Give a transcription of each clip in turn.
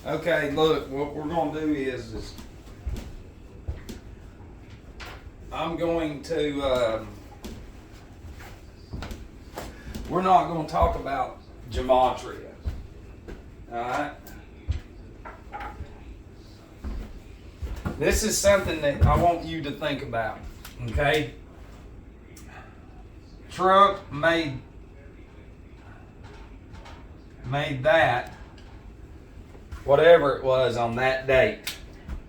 Okay, look, what we're going to do is I'm going to, we're not going to talk about gematria. Alright? This is something that I want you to think about. Okay? Truck made that, whatever it was on that date,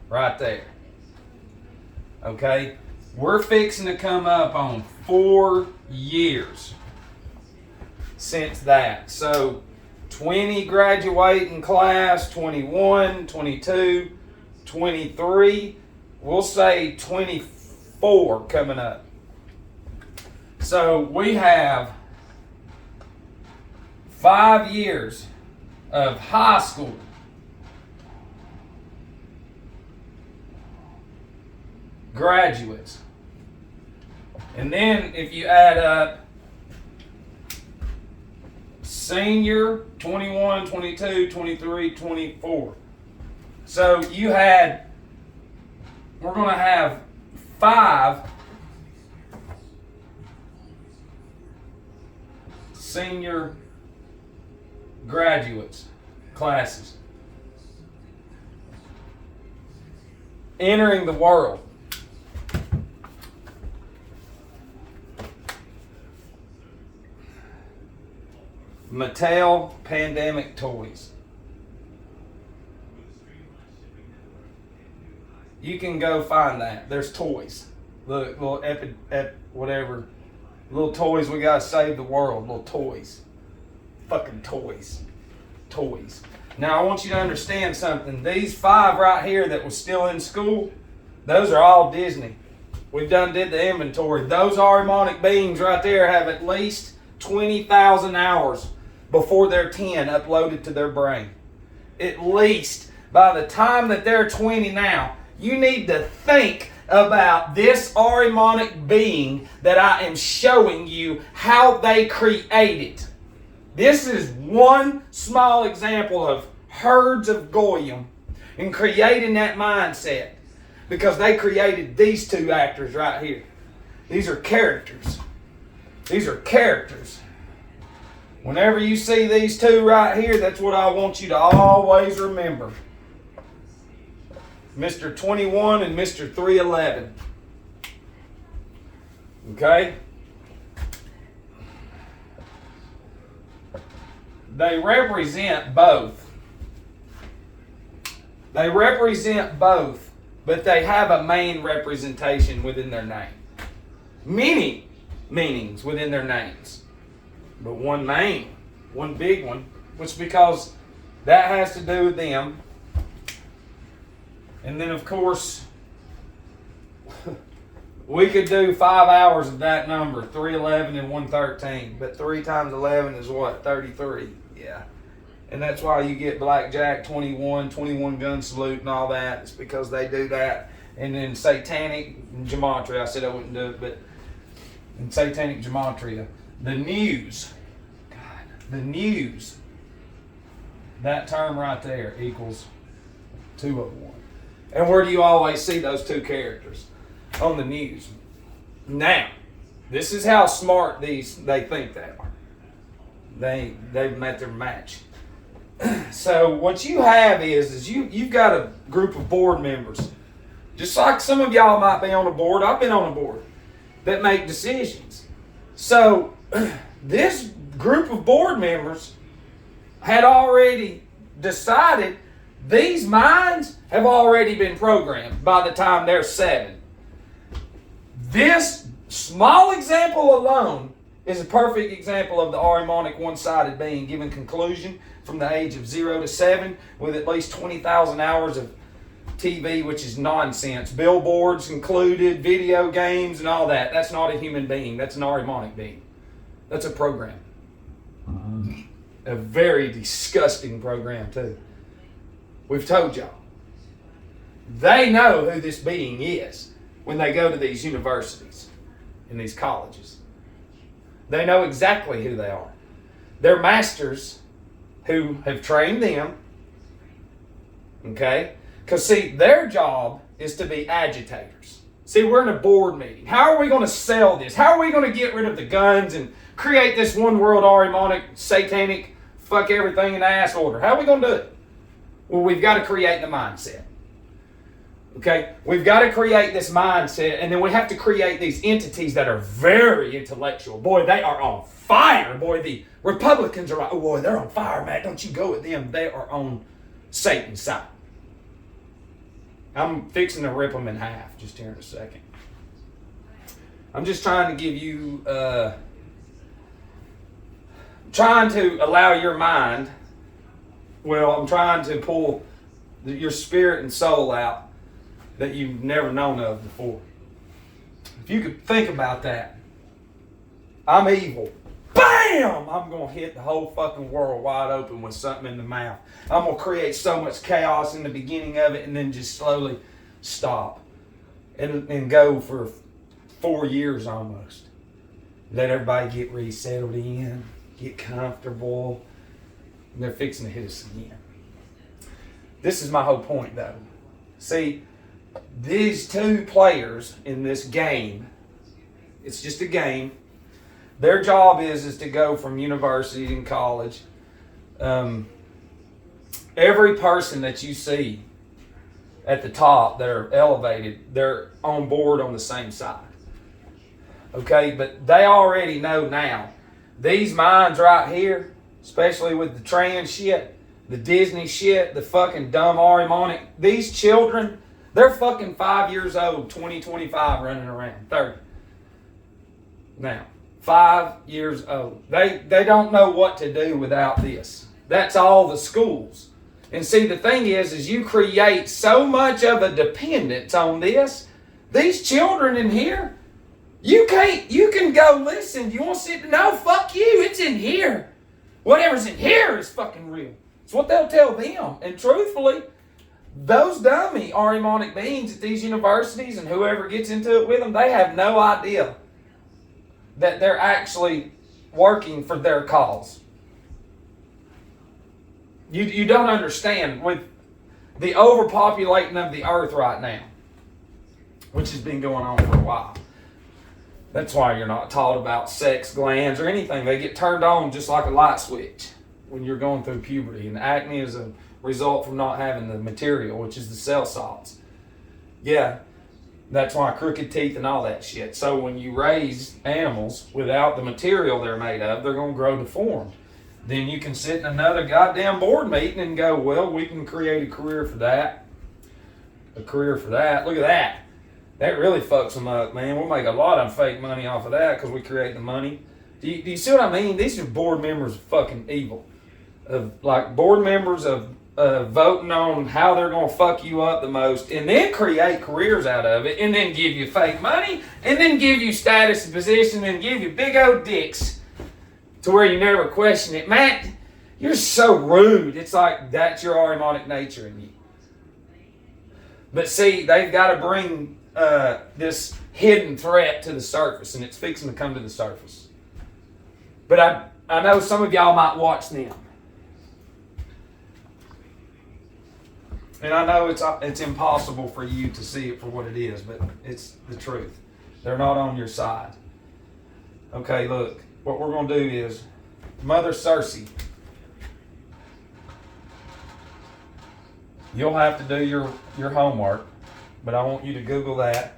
right there. Okay? We're fixing to come up on 4 years since that. So 20 graduating class, 21, 22, 23, we'll say 24 coming up. So we have 5 years of high school, graduates. And then if you add up senior, 21, 22, 23, 24. So we're going to have 5 senior graduates classes entering the world. Mattel pandemic toys. You can go find that. There's toys. Little whatever. Little toys. We gotta save the world. Little toys. Fucking toys. Toys. Now I want you to understand something. These 5 right here that was still in school, those are all Disney. We've did the inventory. Those Arimonic beings right there have at least 20,000 hours before they're 10 uploaded to their brain. At least. By the time that they're 20 now, you need to think about this Arimonic being that I am showing you how they created. This is one small example of herds of Goyim in creating that mindset, because they created these 2 actors right here. These are characters. These are characters. Whenever you see these 2 right here, that's what I want you to always remember. Mr. 21 and Mr. 311. Okay? They represent both. They represent both, but they have a main representation within their name. Many meanings within their names. But one main, one big one, which because that has to do with them. And then of course, we could do 5 hours of that number, 311 and 113. But 3 times 11 is what? 33. Yeah. And that's why you get blackjack, 21 gun salute and all that. It's because they do that. And then satanic gematria, I said I wouldn't do it, but in satanic gematria. The news, that term right there equals 201. And where do you always see those 2 characters? On the news. Now, this is how smart they think they are. They've met their match. So what you have is you've got a group of board members. Just like some of y'all might be on a board, I've been on a board, that make decisions. So this group of board members had already decided these minds have already been programmed by the time they're 7. This small example alone is a perfect example of the Arimonic one-sided being given conclusion from the age of 0 to 7 with at least 20,000 hours of TV, which is nonsense. Billboards included, video games and all that. That's not a human being. That's an Arimonic being. That's a program. A very disgusting program too. We've told y'all. They know who this being is when they go to these universities and these colleges. They know exactly who they are. They're masters who have trained them Okay? Because, see, their job is to be agitators. See, we're in a board meeting. How are we going to sell this? How are we going to get rid of the guns and create this one world Ahrimanic, satanic, fuck everything in ass order? How are we going to do it? Well, we've got to create the mindset. Okay? We've got to create this mindset, and then we have to create these entities that are very intellectual. Boy, they are on fire. Boy, the Republicans are like, oh boy, they're on fire, man. Don't you go with them. They are on Satan's side. I'm fixing to rip them in half just here in a second. I'm just trying to give you, trying to allow your mind, I'm trying to pull your spirit and soul out that you've never known of before. If you could think about that, I'm evil. Bam! I'm going to hit the whole fucking world wide open with something in the mouth. I'm going to create so much chaos in the beginning of it and then just slowly stop and go for 4 years almost. Let everybody get resettled in, get comfortable, and they're fixing to hit us again. This is my whole point though. See, these two players in this game, it's just a game. Their job is to go from university and college. Every person that you see at the top that are elevated, they're on board on the same side. Okay, but they already know now. These minds right here, especially with the trans shit, the Disney shit, the fucking dumb Ahrimanic, these children, they're fucking 5 years old, 25 running around, 30. Now, 5 years old. They don't know what to do without this. That's all the schools. And see, the thing is you create so much of a dependence on this. These children in here, you can go, listen, you want to sit, no, fuck you, it's in here. Whatever's in here is fucking real. It's what they'll tell them. And truthfully, those dummy Ahrimanic beings at these universities and whoever gets into it with them, they have no idea that they're actually working for their cause. You don't understand with the overpopulating of the earth right now, which has been going on for a while. That's why you're not taught about sex glands or anything. They get turned on just like a light switch when you're going through puberty. And acne is a result from not having the material, which is the cell salts. Yeah, that's why crooked teeth and all that shit. So when you raise animals without the material they're made of, they're going to grow deformed. Then you can sit in another goddamn board meeting and go, well, we can create a career for that. A career for that. Look at that. That really fucks them up, man. We'll make a lot of fake money off of that because we create the money. Do you see what I mean? These are board members of fucking evil. Like board members of voting on how they're going to fuck you up the most and then create careers out of it and then give you fake money and then give you status and position and give you big old dicks to where you never question it. Matt, you're so rude. It's like that's your Ahrimanic nature in you. But see, they've got to bring this hidden threat to the surface, and it's fixing to come to the surface. But I know some of y'all might watch them. And I know it's impossible for you to see it for what it is, but it's the truth. They're not on your side. Okay, look. What we're going to do is, Mother Circe, you'll have to do your homework, but I want you to Google that.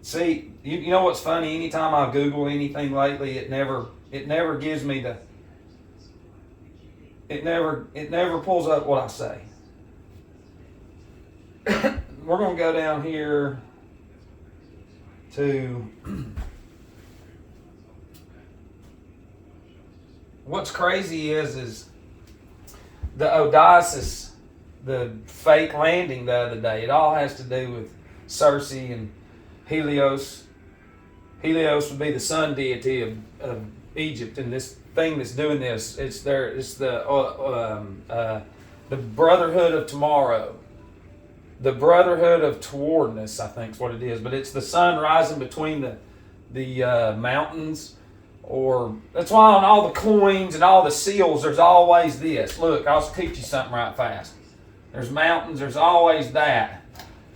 See, you know what's funny? Anytime I Google anything lately, it never gives me it never pulls up what I say. We're going to go down here to what's crazy is the Odysseus, the fake landing the other day. It all has to do with Circe and Helios. Helios would be the sun deity of Egypt, and this thing that's doing this, it's the Brotherhood of Tomorrow. The Brotherhood of Towardness, I think is what it is. But it's the sun rising between the mountains. Or that's why on all the coins and all the seals, there's always this. Look, I'll teach you something right fast. There's mountains. There's always that.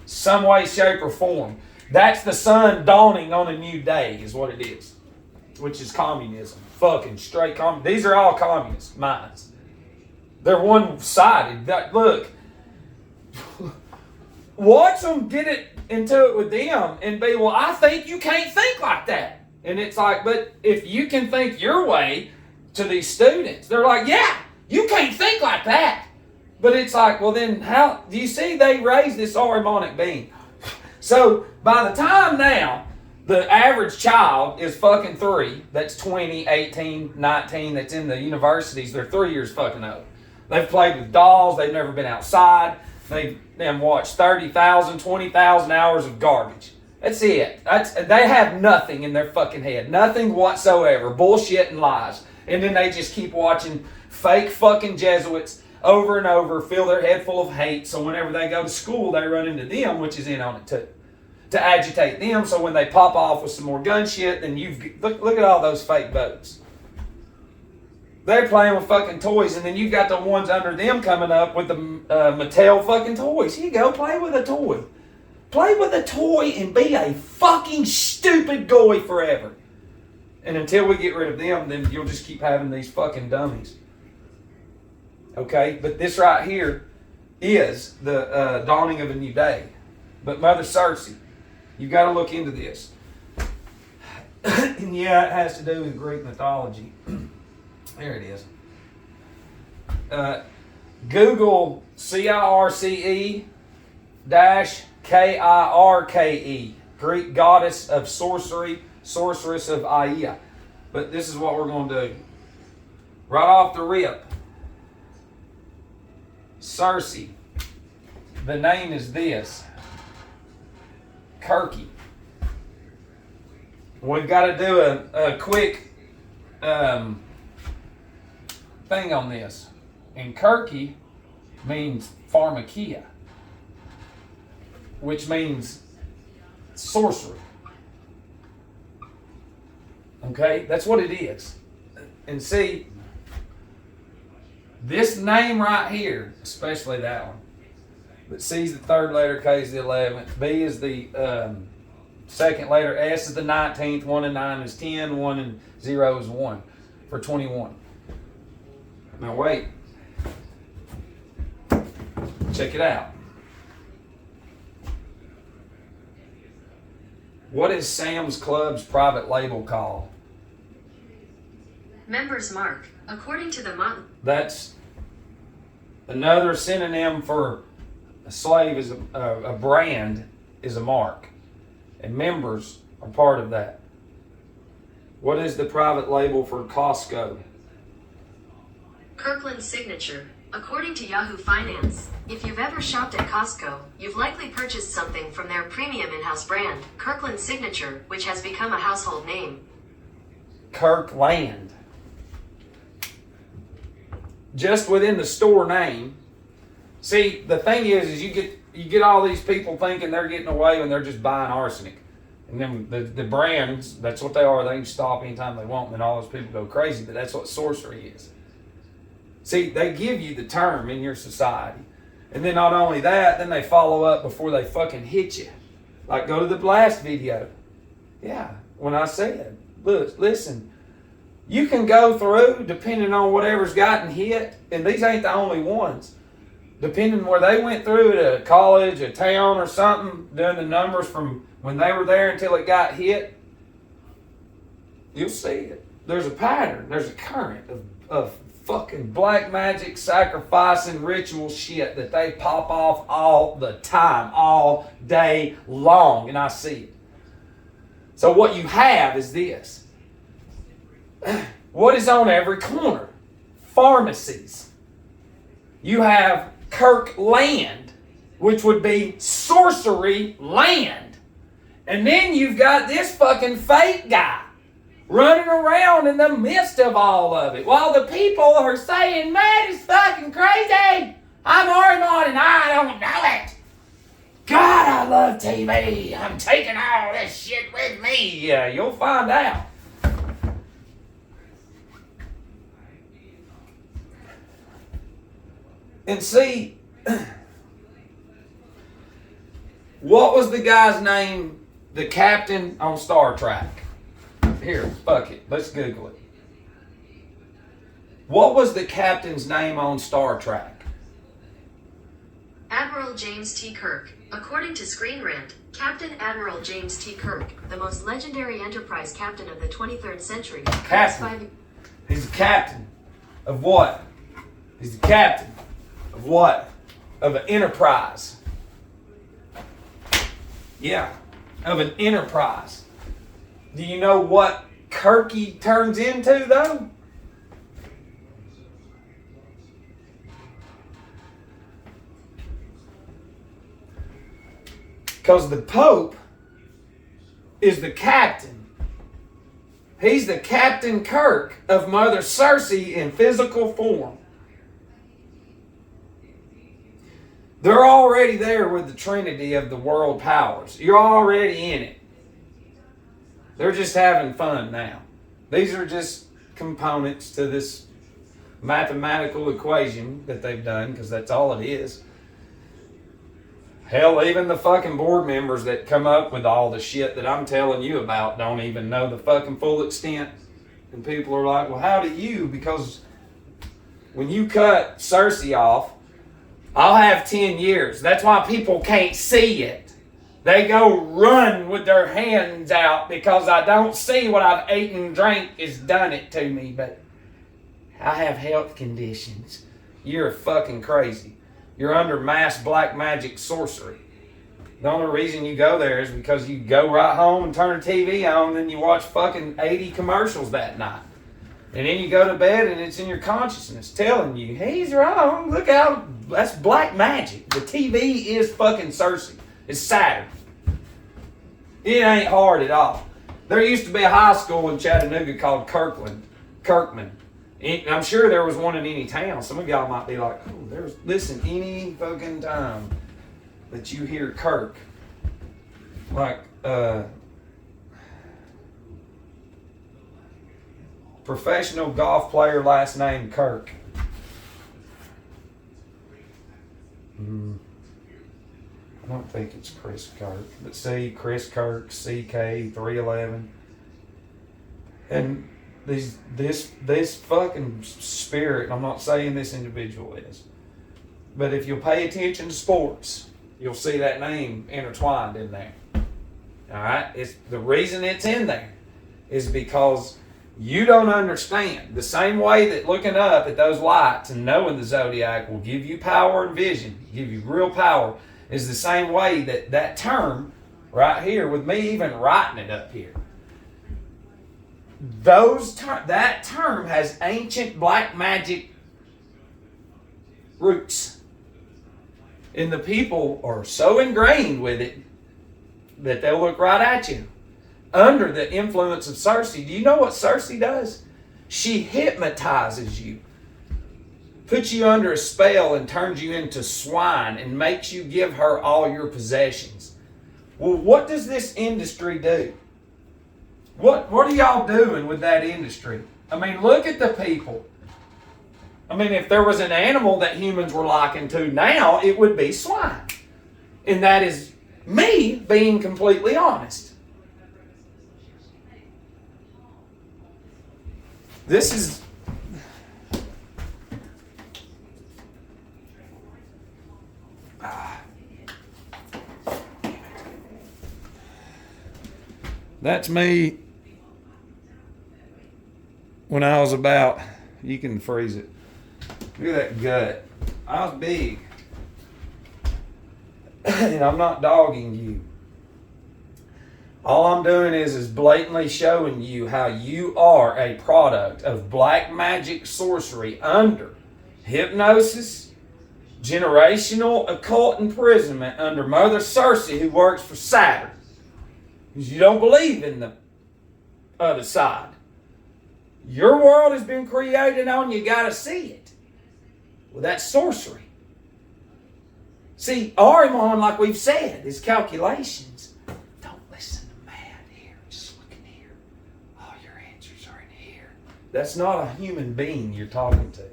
Some way, shape, or form. That's the sun dawning on a new day is what it is. Which is communism. Fucking straight communism. These are all communist minds. They're one-sided. Look. Watch them get it into it with them and be, well, I think you can't think like that. And it's like, but if you can think your way to these students, they're like, yeah, you can't think like that. But it's like, well, then how do you see they raise this harmonic being? So by the time now, the average child is fucking 3, that's 20, 18, 19, that's in the universities, they're 3 years fucking old. They've played with dolls, they've never been outside, they've watched 30,000, 20,000 hours of garbage. That's it. They have nothing in their fucking head. Nothing whatsoever. Bullshit and lies. And then they just keep watching fake fucking Jesuits over and over, fill their head full of hate, so whenever they go to school, they run into them, which is in on it too. To agitate them, so when they pop off with some more gun shit, then look at all those fake votes. They're playing with fucking toys, and then you've got the ones under them coming up with the Mattel fucking toys. Here you go, play with a toy. Play with a toy and be a fucking stupid goy forever. And until we get rid of them, then you'll just keep having these fucking dummies. Okay, but this right here is the dawning of a new day. But Mother Circe, you've got to look into this. And yeah, it has to do with Greek mythology. There it is. Google CIRCE-KIRKE, Greek goddess of sorcery, sorceress of Aia. But this is what we're going to do. Right off the rip. Circe. The name is this. Kirky. We've got to do a quick thing on this. And Kirky means pharmakia, which means sorcery. Okay, that's what it is. And see, this name right here, especially that one, but C is the 3rd letter, K is the 11th, B is the 2nd letter, S is the 19th, 1 and 9 is 10, 1 and 0 is 1 for 21. Now wait. Check it out. What is Sam's Club's private label called? Member's Mark. According to the month. That's another synonym for a slave is a brand is a mark. And members are part of that. What is the private label for Costco? Kirkland's Signature. According to Yahoo Finance, if you've ever shopped at Costco, you've likely purchased something from their premium in-house brand, Kirkland's Signature, which has become a household name. Kirkland. Just within the store name. See, the thing is you get all these people thinking they're getting away when they're just buying arsenic. And then the brands, that's what they are. They can stop anytime they want, and then all those people go crazy. But that's what sorcery is. See, they give you the term in your society. And then not only that, then they follow up before they fucking hit you. Like, go to the blast video. Yeah, when I said, look, listen, you can go through, depending on whatever's gotten hit, and these ain't the only ones. Depending where they went through at a college, a town or something, doing the numbers from when they were there until it got hit, you'll see it. There's a pattern. There's a current of fucking black magic, sacrificing ritual shit that they pop off all the time, all day long, and I see it. So what you have is this. What is on every corner? Pharmacies. You have Kirkland, which would be sorcery land. And then you've got this fucking fake guy running around in the midst of all of it, while the people are saying, man, it's fucking crazy. I'm Orimon and I don't know it. God, I love TV. I'm taking all this shit with me. Yeah, you'll find out. And see, What was the guy's name, the captain on Star Trek? Here, fuck it. Let's Google it. What was the captain's name on Star Trek? Admiral James T. Kirk. According to Screen Rant, Captain Admiral James T. Kirk, the most legendary Enterprise captain of the 23rd century. Captain. He's the captain of what? He's the captain of what? Of an Enterprise. Yeah, of an Enterprise. Do you know what Kirky turns into, though? Because the Pope is the captain. He's the Captain Kirk of Mother Circe in physical form. They're already there with the Trinity of the world powers. You're already in it. They're just having fun now. These are just components to this mathematical equation that they've done, because that's all it is. Hell, even the fucking board members that come up with all the shit that I'm telling you about don't even know the fucking full extent. And people are like, well, how do you? Because when you cut Circe off, I'll have 10 years. That's why people can't see it. They go run with their hands out because I don't see what I've eaten and drank has done it to me. But I have health conditions. You're fucking crazy. You're under mass black magic sorcery. The only reason you go there is because you go right home and turn the TV on, and then you watch fucking 80 commercials that night. And then you go to bed and it's in your consciousness telling you, he's wrong. Look out. That's black magic. The TV is fucking Circe. It's Saturn. It ain't hard at all. There used to be a high school in Chattanooga called Kirkman. And I'm sure there was one in any town. Some of y'all might be like, oh, listen, any fucking time that you hear Kirk, like, professional golf player, last name Kirk. I don't think it's Chris Kirk, but see, Chris Kirk, CK311, and this fucking spirit. I'm not saying this individual is, but if you'll pay attention to sports, you'll see that name intertwined in there. All right, it's the reason it's in there is because you don't understand. The same way that looking up at those lights and knowing the zodiac will give you power and vision, give you real power, is the same way that term right here, with me even writing it up here, that term has ancient black magic roots. And the people are so ingrained with it that they'll look right at you. Under the influence of Circe. Do you know what Circe does? She hypnotizes you, puts you under a spell and turns you into swine and makes you give her all your possessions. Well, what does this industry do? What are y'all doing with that industry? I mean, look at the people. I mean, if there was an animal that humans were likened to now, it would be swine. And that is me being completely honest. This is... That's me when I was about, you can freeze it. Look at that gut. I was big. And I'm not dogging you. All I'm doing is blatantly showing you how you are a product of black magic sorcery under hypnosis, generational occult imprisonment under Mother Circe, who works for Saturn. Because you don't believe in the other side. Your world has been created on, you got to see it. Well, that's sorcery. See, Ahriman, like we've said, is calculations. Don't listen to Matt here. Just look in here. All your answers are in here. That's not a human being you're talking to.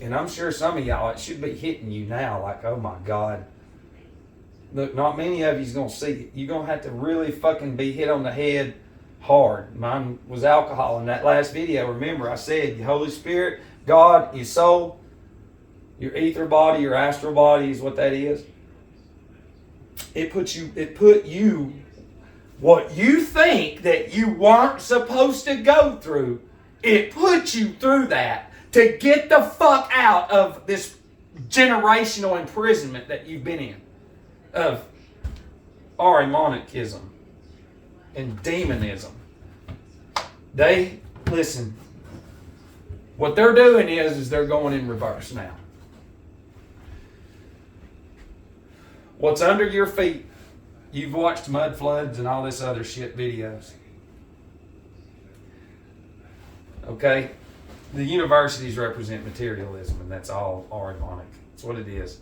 And I'm sure some of y'all, it should be hitting you now like, oh my God. Look, not many of you's gonna see it. You're gonna have to really fucking be hit on the head hard. Mine was alcohol in that last video. Remember, I said your Holy Spirit, God, your soul, your ether body, your astral body is what that is. It put you what you think that you weren't supposed to go through. It put you through that to get the fuck out of this generational imprisonment that you've been in of Arianicism and demonism. Listen, what they're doing is they're going in reverse now. What's under your feet, you've watched mud floods and all this other shit videos. Okay? The universities represent materialism, and that's all Arianic. That's what it is.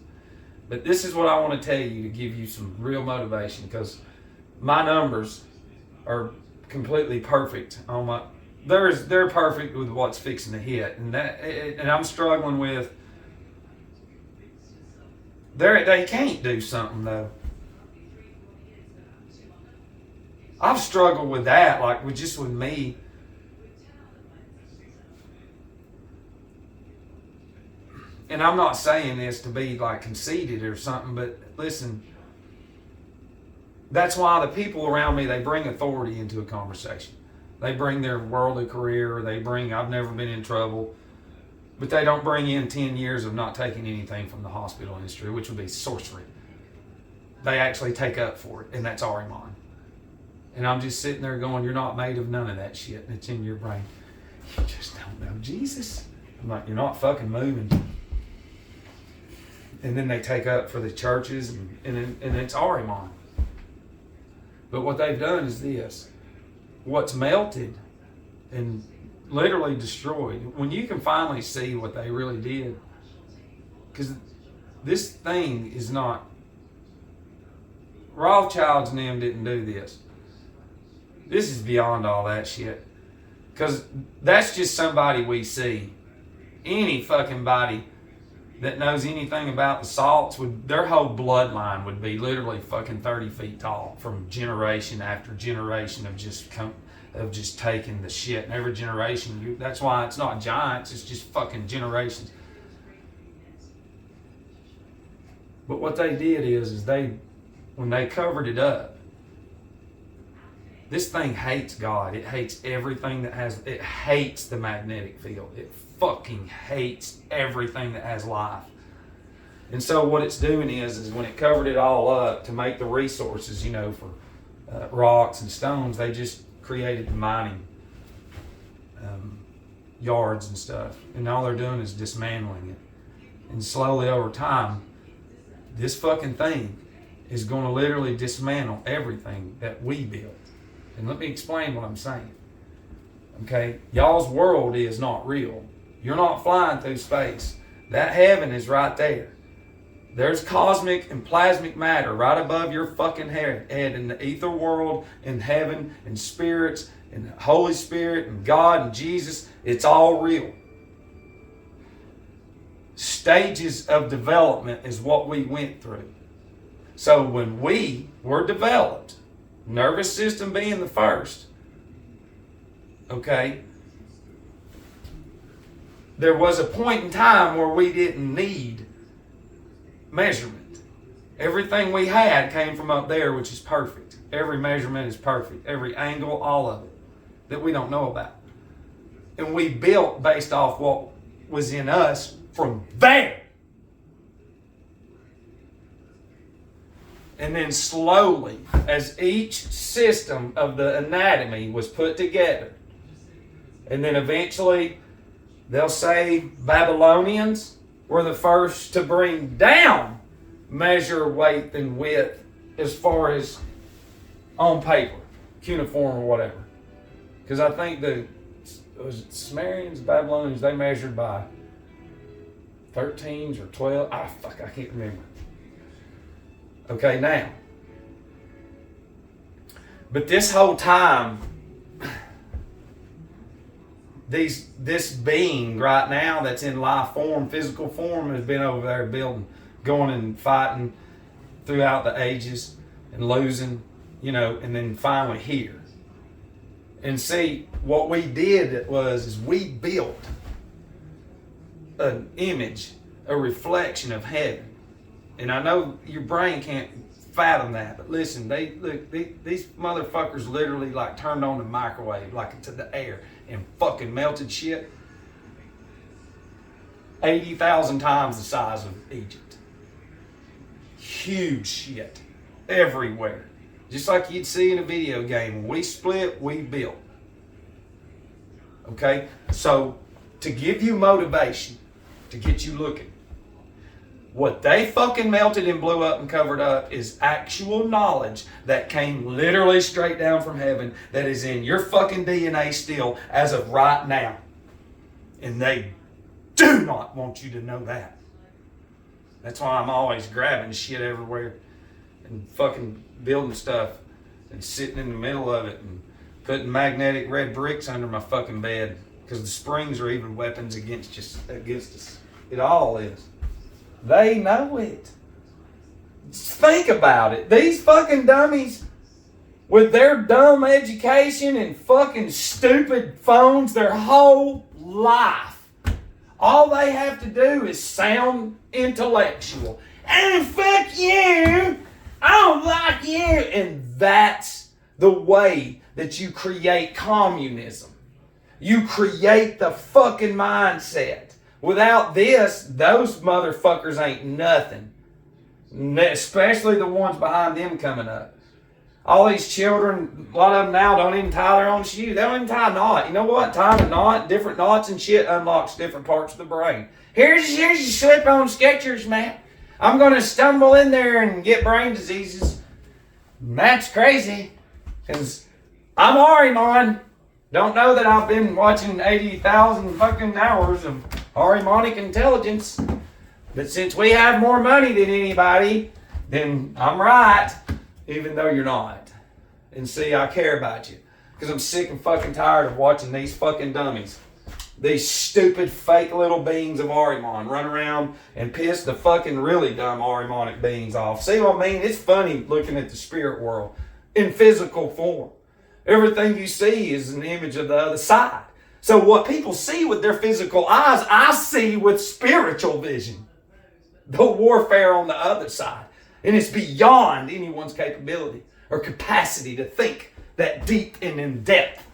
But this is what I want to tell you to give you some real motivation, because my numbers are completely perfect on my. They're perfect with what's fixing to hit, and I'm struggling with. They can't do something though. I've struggled with that, like with me. And I'm not saying this to be like conceited or something, but listen, that's why the people around me, they bring authority into a conversation. They bring their worldly career, I've never been in trouble, but they don't bring in 10 years of not taking anything from the hospital industry, which would be sorcery. They actually take up for it, and that's Ariman. And I'm just sitting there going, you're not made of none of that shit, and it's in your brain. You just don't know Jesus. I'm like, you're not fucking moving. And then they take up for the churches, and it's Ariman. But what they've done is this. What's melted and literally destroyed, when you can finally see what they really did, because this thing is not, Rothschilds and them didn't do this. This is beyond all that shit. Because that's just somebody we see. Any fucking body that knows anything about the salts, their whole bloodline would be literally fucking 30 feet tall from generation after generation of just taking the shit. And every generation, that's why it's not giants, it's just fucking generations. But what they did is when they covered it up, this thing hates God. It hates everything it hates the magnetic field. It fucking hates everything that has life. And so what it's doing is when it covered it all up to make the resources, for rocks and stones, they just created mining yards and stuff. And all they're doing is dismantling it. And slowly over time, this fucking thing is going to literally dismantle everything that we built. And let me explain what I'm saying. Okay? Y'all's world is not real. You're not flying through space. That heaven is right there. There's cosmic and plasmic matter right above your fucking head in the ether world, in heaven, and spirits, and the Holy Spirit, and God, and Jesus. It's all real. Stages of development is what we went through. So when we were developed, nervous system being the first, okay, there was a point in time where we didn't need measurement. Everything we had came from up there, which is perfect. Every measurement is perfect. Every angle, all of it, that we don't know about. And we built based off what was in us from there. And then slowly, as each system of the anatomy was put together, and then eventually they'll say Babylonians were the first to bring down measure weight and width as far as on paper, cuneiform or whatever. Because I think the Sumerians, Babylonians, they measured by 13s or 12. I can't remember. Okay, now. But this whole time, this being right now that's in life form, physical form, has been over there building, going and fighting throughout the ages and losing, and then finally here. And see, what we did is we built an image, a reflection of heaven. And I know your brain can't fathom that, but listen, these motherfuckers literally like turned on the microwave like into the air and fucking melted shit 80,000 times the size of Egypt. Huge shit everywhere. Just like you'd see in a video game. When we split, we built. Okay? So, to give you motivation, to get you looking, what they fucking melted and blew up and covered up is actual knowledge that came literally straight down from heaven that is in your fucking DNA still as of right now. And they do not want you to know that. That's why I'm always grabbing shit everywhere and fucking building stuff and sitting in the middle of it and putting magnetic red bricks under my fucking bed because the springs are even weapons against us. It all is. They know it. Think about it. These fucking dummies with their dumb education and fucking stupid phones their whole life, all they have to do is sound intellectual. And fuck you! I don't like you! And that's the way that you create communism. You create the fucking mindset. Without this, those motherfuckers ain't nothing. Especially the ones behind them coming up. All these children, a lot of them now don't even tie their own shoe. They don't even tie a knot. You know what? Tying a knot, different knots and shit unlocks different parts of the brain. Here's your slip-on Skechers, man. I'm going to stumble in there and get brain diseases. That's crazy. Because I'm Arimon. Don't know that I've been watching 80,000 fucking hours of Arimonic intelligence. But since we have more money than anybody, then I'm right, even though you're not. And see, I care about you. Because I'm sick and fucking tired of watching these fucking dummies. These stupid fake little beings of Arimon run around and piss the fucking really dumb Arimonic beings off. See what I mean? It's funny looking at the spirit world in physical form. Everything you see is an image of the other side. So what people see with their physical eyes, I see with spiritual vision. The warfare on the other side. And it's beyond anyone's capability or capacity to think that deep and in depth.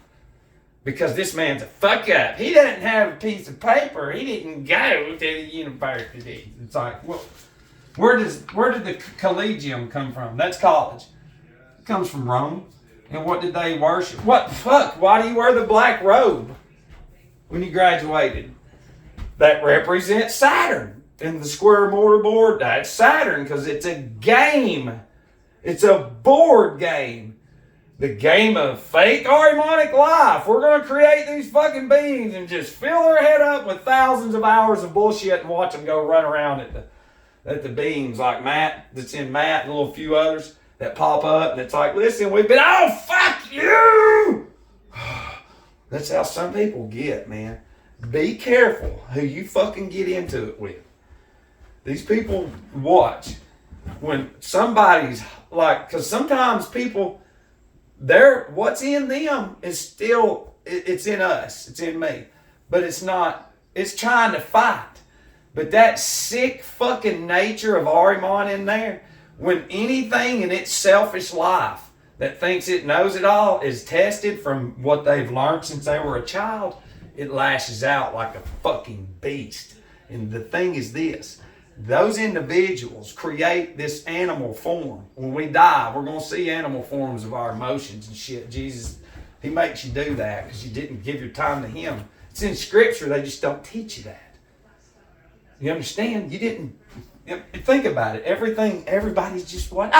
Because this man's a fuck up. He doesn't have a piece of paper. He didn't go to the university. It's like, well, where did the collegium come from? That's college. It comes from Rome. And what did they worship? What the fuck? Why do you wear the black robe when you graduated? That represents Saturn. And the square mortar board, that's Saturn because it's a game. It's a board game. The game of fake Arimonic life. We're going to create these fucking beings and just fill their head up with thousands of hours of bullshit and watch them go run around at the beings like Matt, that's in Matt and a little few others that pop up. And it's like, listen, we've been, oh, fuck you! That's how some people get, man. Be careful who you fucking get into it with. These people watch when somebody's like, because sometimes people, what's in them is still, it's in us, it's in me. But it's not, it's trying to fight. But that sick fucking nature of Arimon in there, when anything in its selfish life that thinks it knows it all is tested from what they've learned since they were a child, it lashes out like a fucking beast. And the thing is this, those individuals create this animal form. When we die, we're going to see animal forms of our emotions and shit. Jesus, he makes you do that because you didn't give your time to him. It's in scripture, they just don't teach you that. You understand? You didn't. Think about it. Everybody's just what?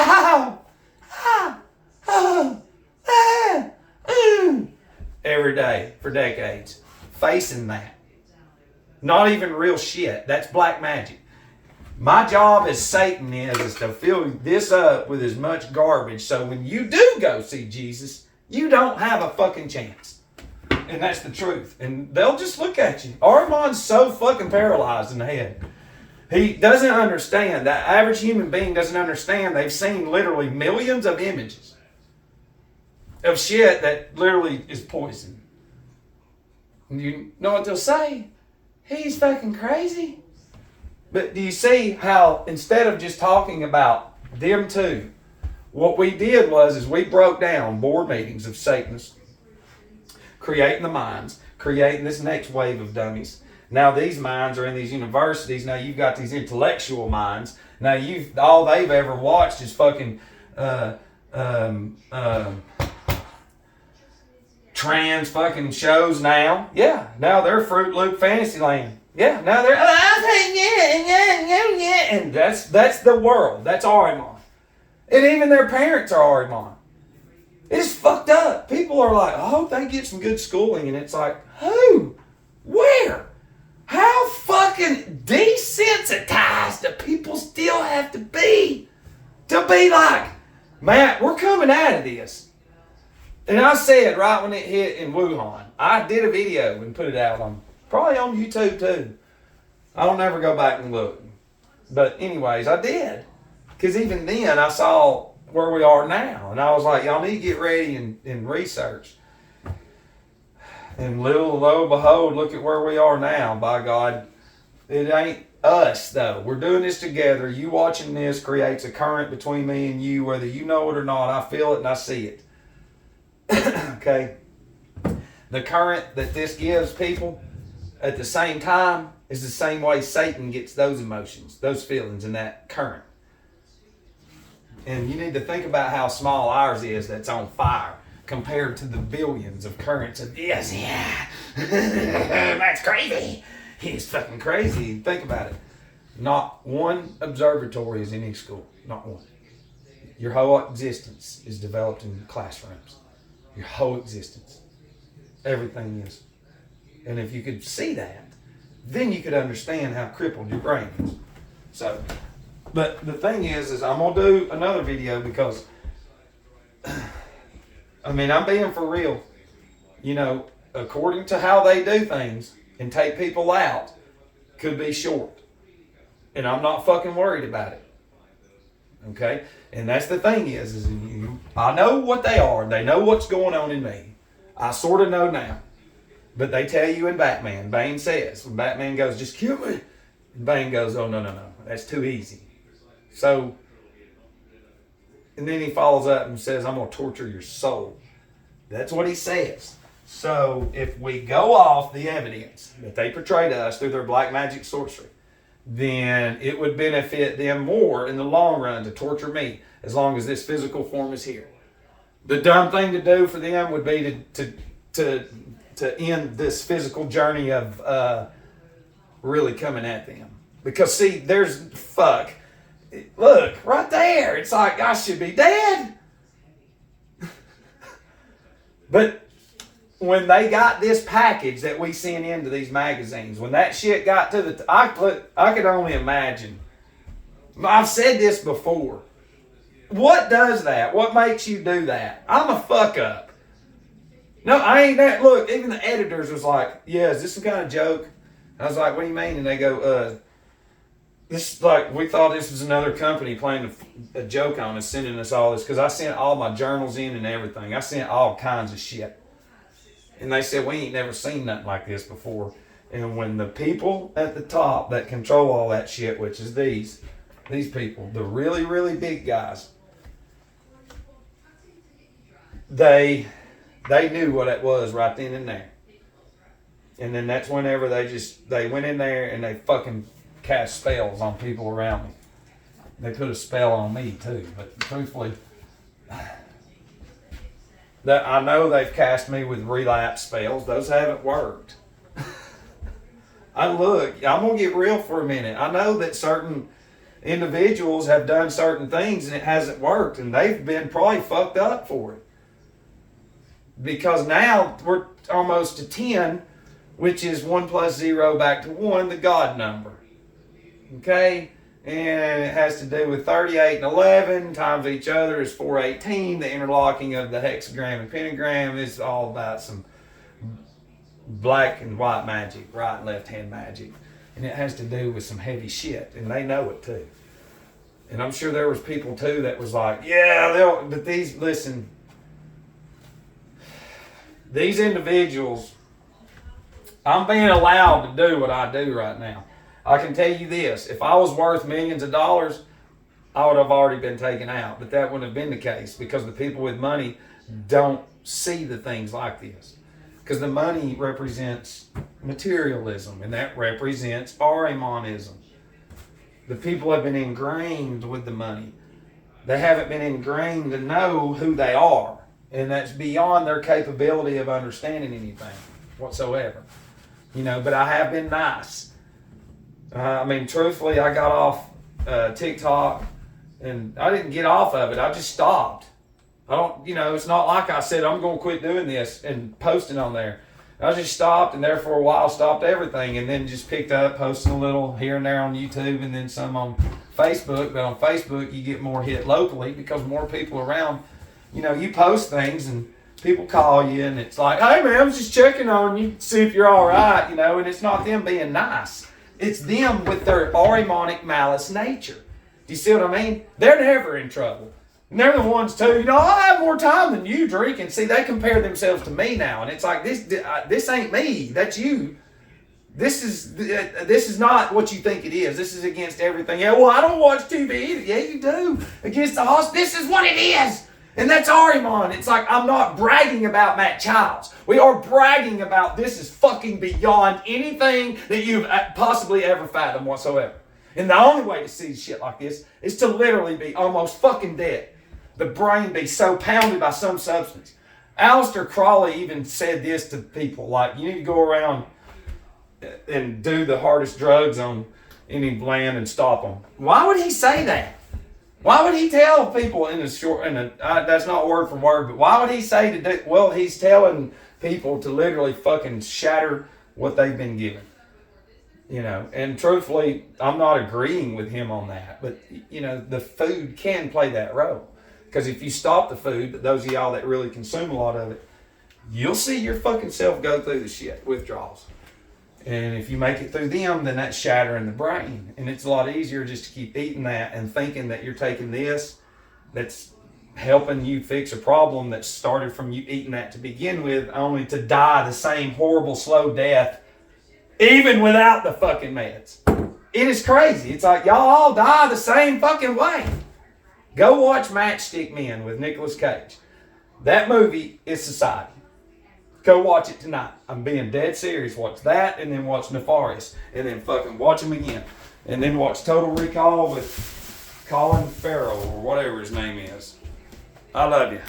Every day for decades. Facing that. Not even real shit. That's black magic. My job as Satan is to fill this up with as much garbage so when you do go see Jesus, you don't have a fucking chance. And that's the truth. And they'll just look at you. Arimon's so fucking paralyzed in the head. He doesn't understand. The average human being doesn't understand. They've seen literally millions of images of shit that literally is poison. And you know what they'll say? He's fucking crazy. But do you see how instead of just talking about them two, what we did is we broke down board meetings of Satanists, creating the minds, creating this next wave of dummies. Now these minds are in these universities. Now you've got these intellectual minds. Now all they've ever watched is fucking trans fucking shows now. Yeah, now they're Fruit Loop Fantasyland. Yeah, now they're and that's the world. That's Arimon. And even their parents are Arimon. It's fucked up. People are like, I hope they get some good schooling, and it's like, who? Where? How fucking desensitized do people still have to be like, Matt, we're coming out of this. And I said right when it hit in Wuhan, I did a video and put it out probably on YouTube too. I don't ever go back and look. But anyways, I did. Because even then I saw where we are now. And I was like, y'all need to get ready and research. And lo and behold, look at where we are now. By God, it ain't us though. We're doing this together. You watching this creates a current between me and you, whether you know it or not. I feel it and I see it. Okay? The current that this gives people at the same time is the same way Satan gets those emotions, those feelings, and that current. And you need to think about how small ours is that's on fire compared to the billions of currents of this. Yeah, that's crazy. He's fucking crazy. Think about it. Not one observatory is in any school. Not one. Your whole existence is developed in classrooms. Your whole existence. Everything is. And if you could see that, then you could understand how crippled your brain is. So, but the thing is I'm going to do another video because, I mean, I'm being for real. You know, according to how they do things and take people out, could be short. And I'm not fucking worried about it. Okay? And that's the thing is I know what they are. They know what's going on in me. I sort of know now. But they tell you in Batman, Bane says, when Batman goes, just kill me. And Bane goes, oh, no. That's too easy. So, and then he follows up and says, I'm going to torture your soul. That's what he says. So, if we go off the evidence that they portray to us through their black magic sorcery, then it would benefit them more in the long run to torture me as long as this physical form is here. The dumb thing to do for them would be to end this physical journey of really coming at them. Because see, there's fuck. Look, right there. It's like I should be dead. But when they got this package that we sent into these magazines, when that shit got to I could only imagine. I've said this before. What does that? What makes you do that? I'm a fuck up. No, I ain't that. Look, even the editors was like, yeah, is this some kind of joke? I was like, what do you mean? And they go, this like, we thought this was another company playing a joke on us, sending us all this. Because I sent all my journals in and everything. I sent all kinds of shit. And they said, we ain't never seen nothing like this before. And when the people at the top that control all that shit, which is these people, the really, really big guys, they knew what it was right then and there. And then that's whenever they went in there and they fucking cast spells on people around me. They put a spell on me too, but truthfully, that I know they've cast me with relapse spells. Those haven't worked. I'm gonna get real for a minute. I know that certain individuals have done certain things and it hasn't worked, and they've been probably fucked up for it. Because now we're almost to 10, which is 1 plus 0 back to 1, the God number. Okay? And it has to do with 38 and 11 times each other is 418. The interlocking of the hexagram and pentagram is all about some black and white magic, right and left hand magic. And it has to do with some heavy shit, and they know it too. And I'm sure there was people too that was like, yeah, but listen, these individuals, I'm being allowed to do what I do right now. I can tell you this, if I was worth millions of dollars, I would have already been taken out. But that wouldn't have been the case because the people with money don't see the things like this. Because the money represents materialism, and that represents Ahrimanism. The people have been ingrained with the money. They haven't been ingrained to know who they are. And that's beyond their capability of understanding anything whatsoever. But I have been nice. Truthfully, I got off TikTok, and I didn't get off of it. I just stopped. I don't, it's not like I said, I'm going to quit doing this and posting on there. I just stopped, and there for a while stopped everything, and then just picked up posting a little here and there on YouTube, and then some on Facebook. But on Facebook, you get more hit locally because more people around. You post things, and people call you, and it's like, hey, man, I was just checking on you, see if you're all right, and it's not them being nice. It's them with their Ahrimanic malice nature. Do you see what I mean? They're never in trouble. And they're the ones too, I have more time than you drinking. See, they compare themselves to me now. And it's like, this ain't me. That's you. This is not what you think it is. This is against everything. Yeah, well, I don't watch TV either. Yeah, you do. Against the host. This is what it is. And that's Ahriman. It's like, I'm not bragging about Matt Childs. We are bragging about this is fucking beyond anything that you've possibly ever fathomed whatsoever. And the only way to see shit like this is to literally be almost fucking dead. The brain be so pounded by some substance. Aleister Crowley even said this to people, like, you need to go around and do the hardest drugs on any land and stop them. Why would he say that? Why would he tell people that's not word for word, but why would he say to do, well, he's telling people to literally fucking shatter what they've been given. And truthfully, I'm not agreeing with him on that, but the food can play that role. Because if you stop the food, those of y'all that really consume a lot of it, you'll see your fucking self go through the shit, withdrawals. And if you make it through them, then that's shattering the brain. And it's a lot easier just to keep eating that and thinking that you're taking this that's helping you fix a problem that started from you eating that to begin with, only to die the same horrible, slow death, even without the fucking meds. It is crazy. It's like, y'all all die the same fucking way. Go watch Matchstick Men with Nicolas Cage. That movie is society. Go watch it tonight. I'm being dead serious. Watch that, and then watch Nefarious, and then fucking watch them again. And then watch Total Recall with Colin Farrell, or whatever his name is. I love you.